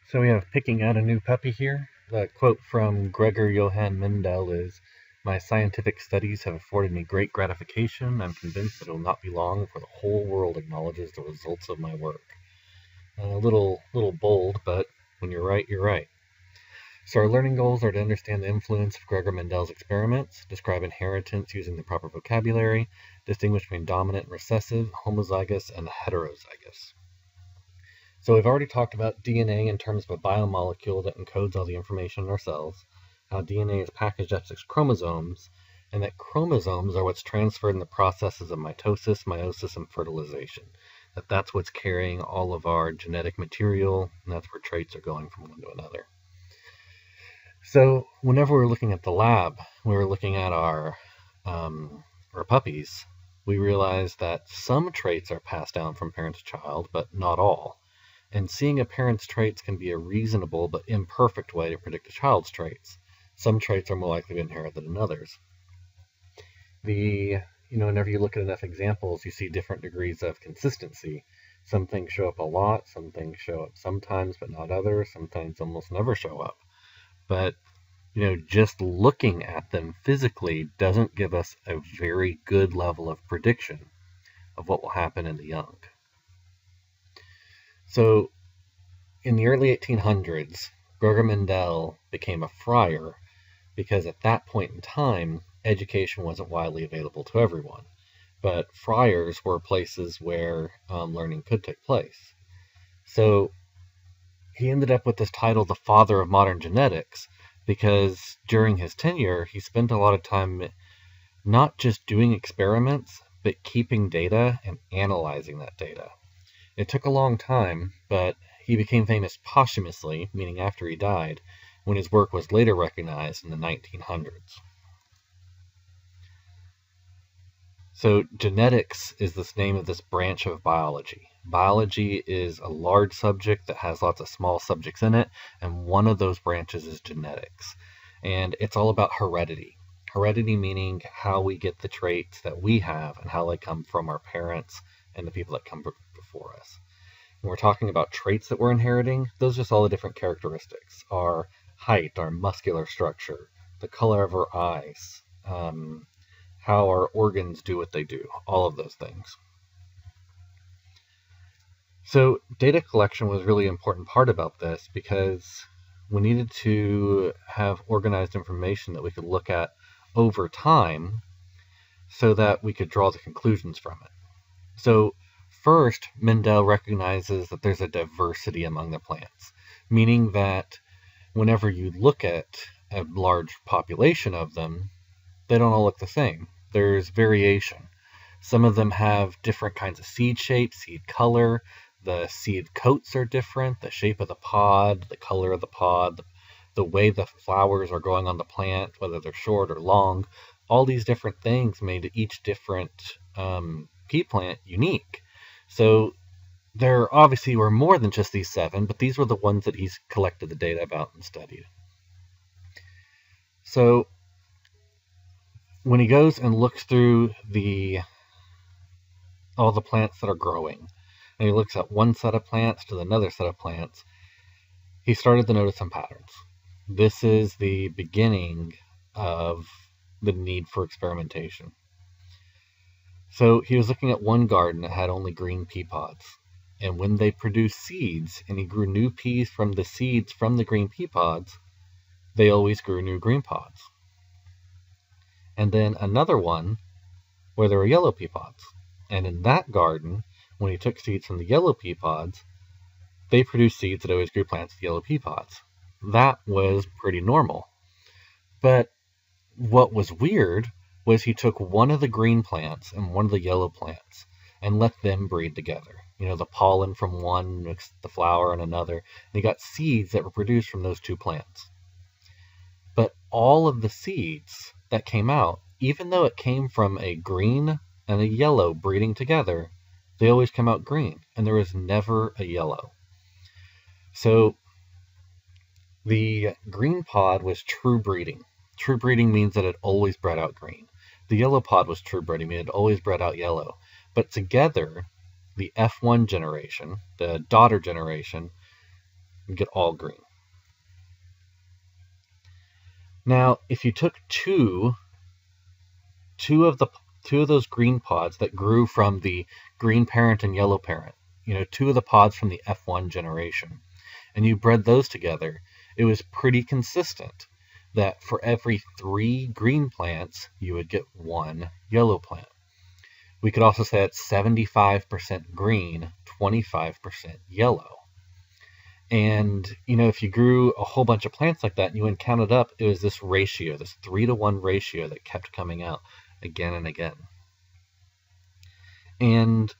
So we have picking out a new puppy here. The quote from Gregor Mendel is, "My scientific studies have afforded me great gratification. I'm convinced that it will not be long before the whole world acknowledges the results of my work." A little bold, but when you're right, you're right. So our learning goals are to understand the influence of Gregor Mendel's experiments, describe inheritance using the proper vocabulary, distinguish between dominant and recessive, homozygous, and heterozygous. So we've already talked about DNA in terms of a biomolecule that encodes all the information in our cells, how DNA is packaged up as chromosomes, and that chromosomes are what's transferred in the processes of mitosis, meiosis, and fertilization. That's what's carrying all of our genetic material, and that's where traits are going from one to another. So whenever we're looking at the lab, we were looking at our puppies, we realized that some traits are passed down from parent to child, but not all. And seeing a parent's traits can be a reasonable but imperfect way to predict a child's traits. Some traits are more likely to inherit than others. Whenever you look at enough examples, you see different degrees of consistency. Some things show up a lot, some things show up sometimes but not others, some things almost never show up. But just looking at them physically doesn't give us a very good level of prediction of what will happen in the young. So in the early 1800s, Gregor Mendel became a friar because at that point in time, education wasn't widely available to everyone. But friars were places where learning could take place. So he ended up with this title, the father of modern genetics, because during his tenure, he spent a lot of time not just doing experiments, but keeping data and analyzing that data. It took a long time, but he became famous posthumously, meaning after he died, when his work was later recognized in the 1900s. So genetics is the name of this branch of biology. Biology is a large subject that has lots of small subjects in it, and one of those branches is genetics. And it's all about heredity. Heredity meaning how we get the traits that we have and how they come from our parents and the people that come before us. When we're talking about traits that we're inheriting, those are just all the different characteristics. Our height, our muscular structure, the color of our eyes, how our organs do what they do, all of those things. So data collection was a really important part about this because we needed to have organized information that we could look at over time so that we could draw the conclusions from it. So first, Mendel recognizes that there's a diversity among the plants, meaning that whenever you look at a large population of them, they don't all look the same. There's variation. Some of them have different kinds of seed shape, seed color. The seed coats are different. The shape of the pod, the color of the pod, the way the flowers are growing on the plant, whether they're short or long. All these different things made each different pea plant unique. So there obviously were more than just these 7, but these were the ones that he's collected the data about and studied. So when he goes and looks through all the plants that are growing, and he looks at one set of plants to another set of plants, he started to notice some patterns. This is the beginning of the need for experimentation. So he was looking at one garden that had only green pea pods, and when they produced seeds and he grew new peas from the seeds from the green pea pods, they always grew new green pods. And then another one where there were yellow pea pods. And in that garden, when he took seeds from the yellow pea pods, they produced seeds that always grew plants with yellow pea pods. That was pretty normal. But what was weird was he took one of the green plants and one of the yellow plants and let them breed together. The pollen from one mixed the flower in another, and he got seeds that were produced from those two plants. But all of the seeds that came out, even though it came from a green and a yellow breeding together, they always come out green, and there was never a yellow. So the green pod was true breeding. True breeding means that it always bred out green. The yellow pod was true breeding, meaning it always bred out yellow. But together, the F1 generation, the daughter generation, and get all green. Now, if you took two of those green pods that grew from the green parent and yellow parent, two of the pods from the F1 generation, and you bred those together, it was pretty consistent that for every 3 green plants, you would get 1 yellow plant. We could also say it's 75% green, 25% yellow. And, if you grew a whole bunch of plants like that and you went and counted up, it was this ratio, this 3-to-1 ratio that kept coming out again and again. And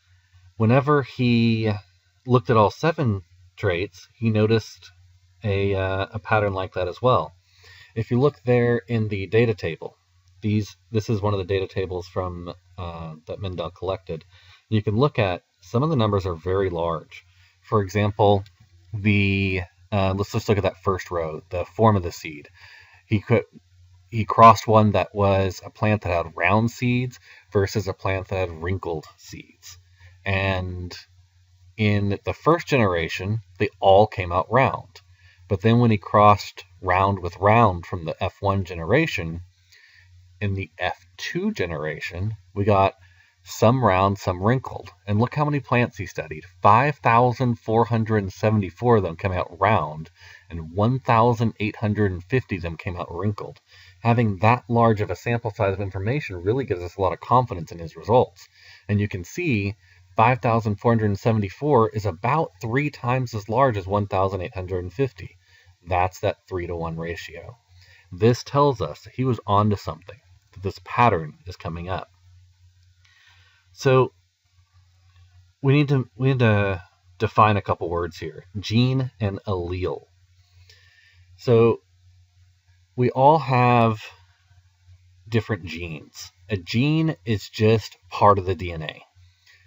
whenever he looked at all 7 traits, he noticed a pattern like that as well. If you look there in the data table, this is one of the data tables from that Mendel collected. You can look at some of the numbers are very large. For example, let's just look at that first row, the form of the seed. He crossed one that was a plant that had round seeds versus a plant that had wrinkled seeds. And in the first generation, they all came out round. But then when he crossed round with round from the F1 generation, in the F2 generation, we got some round, some wrinkled. And look how many plants he studied. 5,474 of them came out round, and 1,850 of them came out wrinkled. Having that large of a sample size of information really gives us a lot of confidence in his results. And you can see 5,474 is about 3 times as large as 1,850. That's that 3-to-1 ratio. This tells us that he was onto something, that this pattern is coming up. So we need to define a couple words here: gene and allele. So we all have different genes. A gene is just part of the DNA,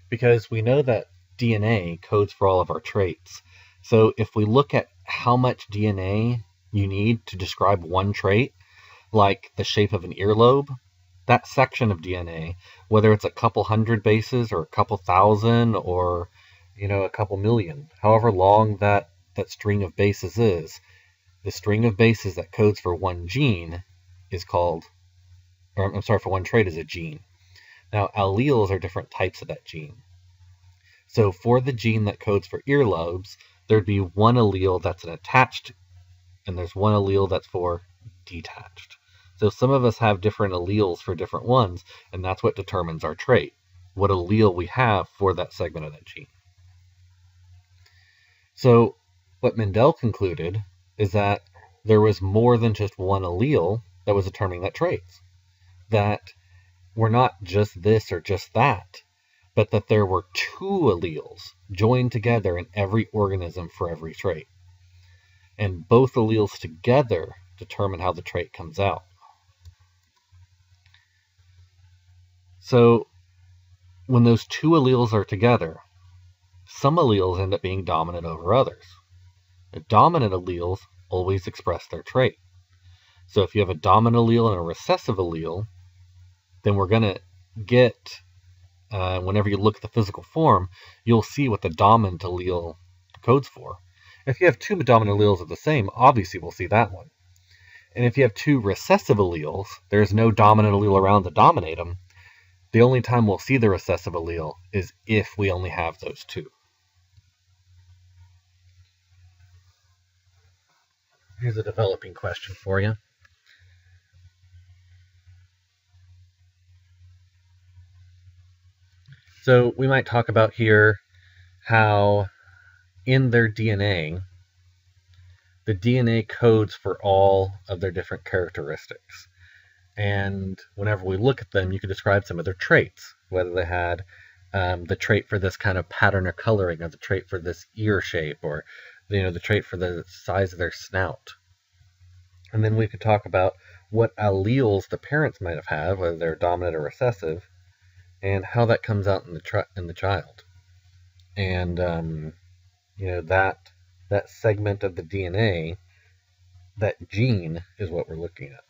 because we know that DNA codes for all of our traits. So if we look at how much DNA you need to describe one trait, like the shape of an earlobe, that section of DNA, whether it's a couple hundred bases or a couple thousand or a couple million, however long that string of bases is, the string of bases that codes for one gene is called, for one trait is a gene. Now, alleles are different types of that gene. So for the gene that codes for earlobes, there'd be one allele that's an attached, and there's one allele that's for detached. So some of us have different alleles for different ones, and that's what determines our trait, what allele we have for that segment of that gene. So what Mendel concluded is that there was more than just one allele that was determining that traits. That we're not just this or just that, but that there were 2 alleles joined together in every organism for every trait. And both alleles together determine how the trait comes out. So when those 2 alleles are together, some alleles end up being dominant over others. The dominant alleles always express their trait. So if you have a dominant allele and a recessive allele, then we're going to get, whenever you look at the physical form, you'll see what the dominant allele codes for. If you have 2 dominant alleles of the same, obviously we'll see that one. And if you have 2 recessive alleles, there's no dominant allele around to dominate them. The only time we'll see the recessive allele is if we only have those 2. Here's a developing question for you. So we might talk about here how in their DNA, the DNA codes for all of their different characteristics. And whenever we look at them, you can describe some of their traits, whether they had the trait for this kind of pattern or coloring, or the trait for this ear shape, or the trait for the size of their snout. And then we could talk about what alleles the parents might have had, whether they're dominant or recessive, and how that comes out in the child. And that segment of the DNA, that gene, is what we're looking at.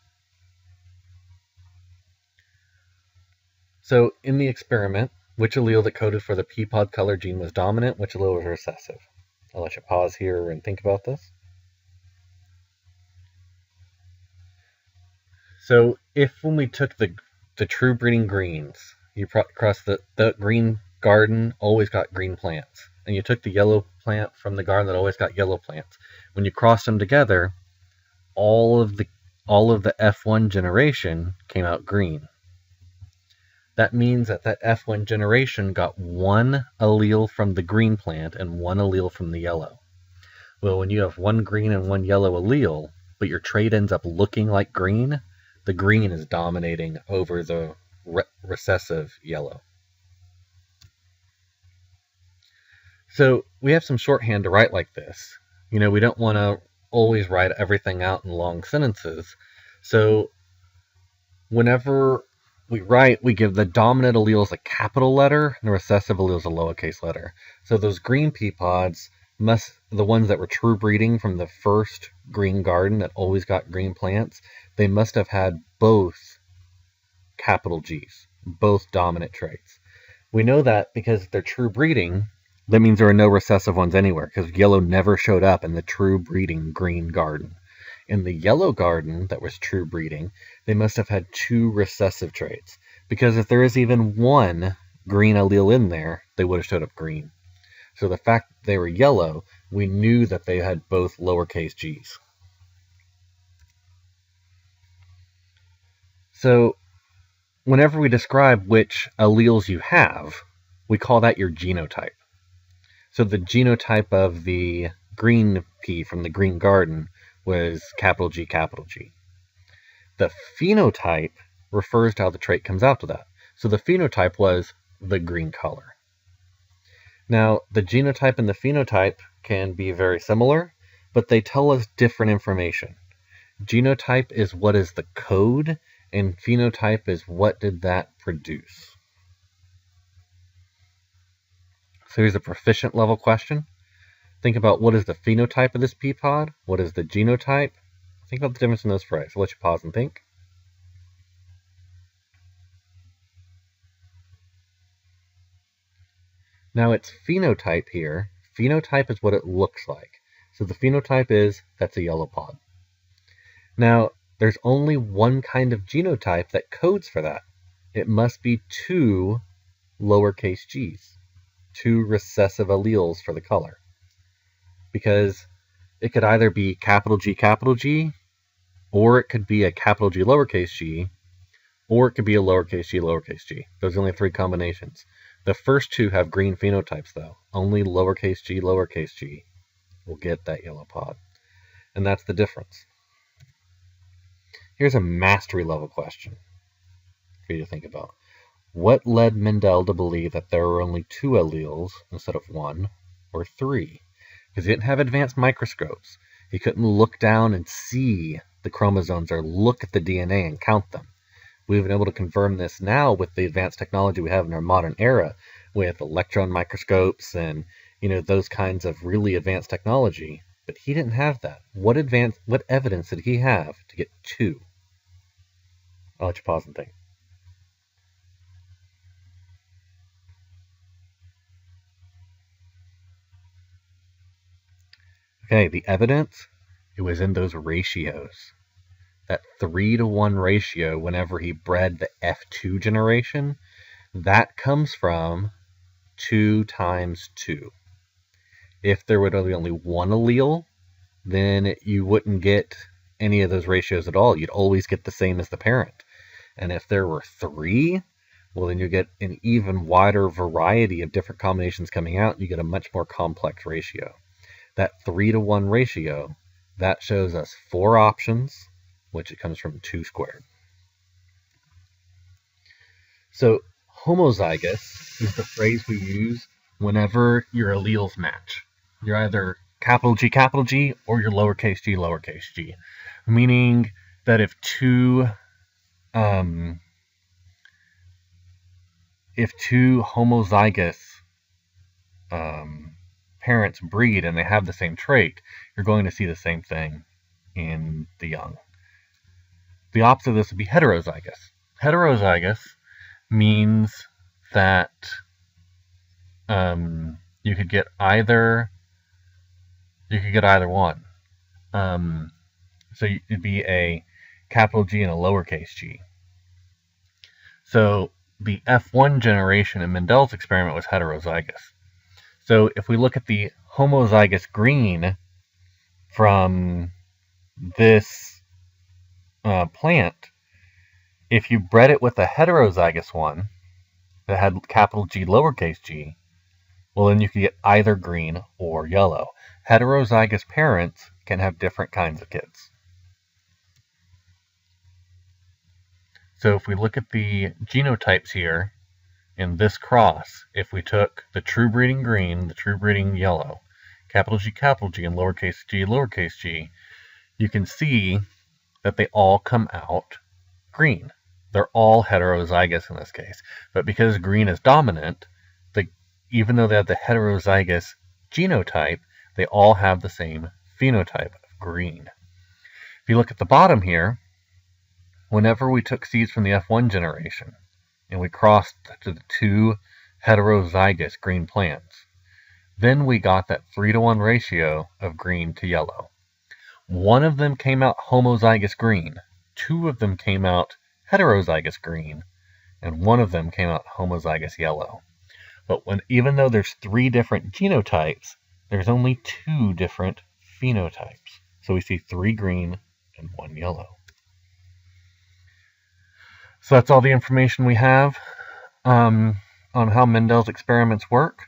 So in the experiment, which allele that coded for the pea pod color gene was dominant, which allele was recessive? I'll let you pause here and think about this. So if when we took the true breeding greens, you across the green garden always got green plants, and you took the yellow plant from the garden that always got yellow plants. When you crossed them together, all of the F1 generation came out green. That means that F1 generation got one allele from the green plant and one allele from the yellow. Well, when you have one green and one yellow allele, but your trait ends up looking like green, the green is dominating over the recessive yellow. So we have some shorthand to write like this. We don't want to always write everything out in long sentences. So whenever we write, we give the dominant alleles a capital letter and the recessive alleles a lowercase letter. So those green pea pods the ones that were true breeding from the first green garden that always got green plants, they must have had both capital G's, both dominant traits. We know that because if they're true breeding, that means there are no recessive ones anywhere, because yellow never showed up in the true breeding green garden. In the yellow garden that was true breeding, they must have had two recessive traits, because if there is even one green allele in there, they would have showed up green. So the fact that they were yellow, we knew that they had both lowercase g's. So whenever we describe which alleles you have, we call that your genotype. So the genotype of the green pea from the green garden was capital G, capital G. The phenotype refers to how the trait comes out to that. So the phenotype was the green color. Now, the genotype and the phenotype can be very similar, but they tell us different information. Genotype is what is the code, and phenotype is what did that produce. So here's a proficient level question. Think about what is the phenotype of this pea pod, what is the genotype. Think about the difference in those phrases. I'll let you pause and think. Now it's phenotype here. Phenotype is what it looks like. So the phenotype is, that's a yellow pod. Now, there's only one kind of genotype that codes for that. It must be two lowercase g's, two recessive alleles for the color. Because it could either be capital G, or it could be a capital G, lowercase g, or it could be a lowercase g. Those are only three combinations. The first two have green phenotypes, though. Only lowercase g will get that yellow pod. And that's the difference. Here's a mastery level question for you to think about. What led Mendel to believe that there were only two alleles instead of one or three? Because he didn't have advanced microscopes. He couldn't look down and see the chromosomes or look at the DNA and count them. We've been able to confirm this now with the advanced technology we have in our modern era with electron microscopes and those kinds of really advanced technology. But he didn't have that. What evidence did he have to get two? I'll let you pause and think. Okay, the evidence, it was in those ratios. That 3-to-1 ratio whenever he bred the F2 generation, that comes from 2 times 2. If there would be only one allele, then you wouldn't get any of those ratios at all. You'd always get the same as the parent. And if there were 3, well, then you get an even wider variety of different combinations coming out. You get a much more complex ratio. That 3-to-1 ratio, that shows us 4 options, which it comes from 2 squared. So homozygous is the phrase we use whenever your alleles match. You're either capital G, or your lowercase g, meaning that if two homozygous parents breed and they have the same trait, you're going to see the same thing in the young. The opposite of this would be heterozygous. Heterozygous means that you could get either You could get either one. So it'd be a capital G and a lowercase g. So the F1 generation in Mendel's experiment was heterozygous. So if we look at the homozygous green from this plant, if you bred it with a heterozygous one that had capital G, lowercase g, well, then you could get either green or yellow. Heterozygous parents can have different kinds of kids. So if we look at the genotypes here, in this cross, if we took the true breeding green, the true breeding yellow, capital G, and lowercase g, you can see that they all come out green. They're all heterozygous in this case. But because green is dominant, even though they have the heterozygous genotype, they all have the same phenotype of green. If you look at the bottom here, whenever we took seeds from the F1 generation and we crossed to the two heterozygous green plants, then we got that 3-to-1 ratio of green to yellow. One of them came out homozygous green, two of them came out heterozygous green, and one of them came out homozygous yellow. But even though there's 3 different genotypes, there's only 2 different phenotypes. So we see 3 green and 1 yellow. So that's all the information we have on how Mendel's experiments work.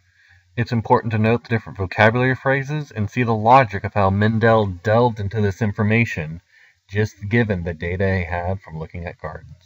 It's important to note the different vocabulary phrases and see the logic of how Mendel delved into this information, just given the data he had from looking at gardens.